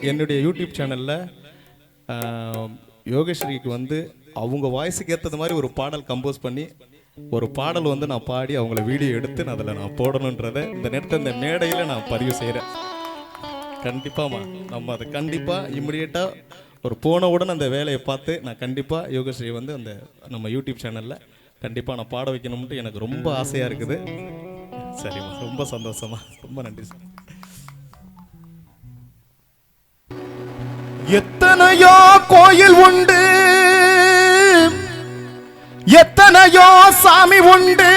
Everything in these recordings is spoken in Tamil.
என்னுடைய யூடியூப் சேனலில் யோகஸ்ரீக்கு வந்து அவங்க வாய்ஸுக்கு ஏற்றது மாதிரி ஒரு பாடல் கம்போஸ் பண்ணி ஒரு பாடல் வந்து நான் பாடி அவங்கள வீடியோ எடுத்து நான் அதில் நான் போடணுன்றதை இந்த நேரத்தை இந்த மேடையில் நான் பதிவு செய்கிறேன். கண்டிப்பாக நம்ம அதை கண்டிப்பாக இம்மிடியேட்டாக ஒரு போன உடனே அந்த வேலையை பார்த்து நான் கண்டிப்பாக யோகஸ்ரீ வந்து அந்த நம்ம யூடியூப் சேனலில் கண்டிப்பாக நான் பாட வைக்கணும்ட்டு எனக்கு ரொம்ப ஆசையாக இருக்குது. சரிம்மா, ரொம்ப சந்தோஷமா, ரொம்ப நன்றி சார். எத்தனையோ கோயில் உண்டு, எத்தனையோ சாமி உண்டு,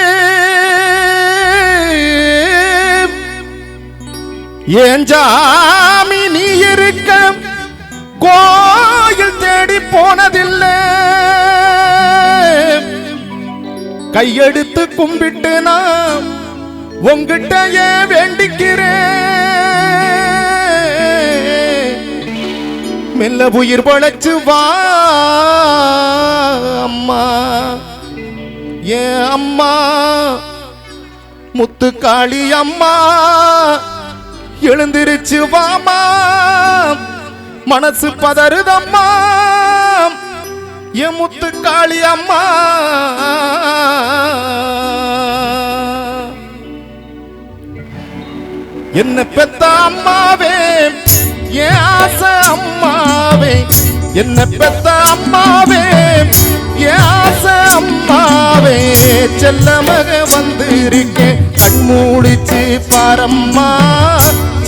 ஏன் சாமி நீ இருக்க கோயில் தேடி போனதில்லை. கையெடுத்து கும்பிட்டு நான் உங்கிட்டயே வேண்டிக்கிறேன். மெல்ல உயிர் பழச்சு வா அம்மா, ஏன் அம்மா முத்துக்காளி அம்மா, எழுந்திருச்சு வாமா, மனசு பதறுதம்மா, என் முத்துக்காளி அம்மா. என்ன பெத்த அம்மாவே, என் ஆசை அம்மாவே, என்ன பெத்த அம்மாவே, என் ஆசை அம்மாவே, செல்ல மக வந்திருக்கேன் கண்மூடிச்சு பாரம்மா,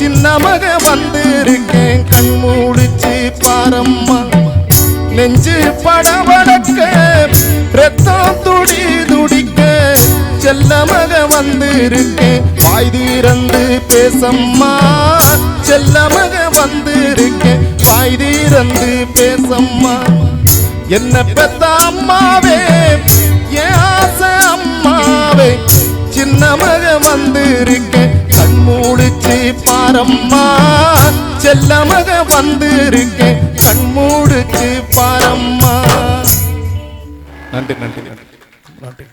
சின்ன மக வந்திருக்கேன் கண்மூடிச்சு பாரம்மா. நெஞ்சு படவடக்க ரத்தம் துடி துடிக்க செல்ல மக வந்திருக்கேன் வாய் தீரந்து பேசம்மா, செல்ல மக வந்திருக்கேன் வாய் தீரந்து பேசம்மா. என்ன பெத்த அம்மாவே, என் ஆசை அம்மாவே, சின்ன மக வந்திருக்கேன் கண்மூடிச்சு பாரம்மா, செல்ல மக வந்திருக்கேன் கண்மூடிச்சு பாரம்மா. நன்றி நன்றி நன்றி நன்றி.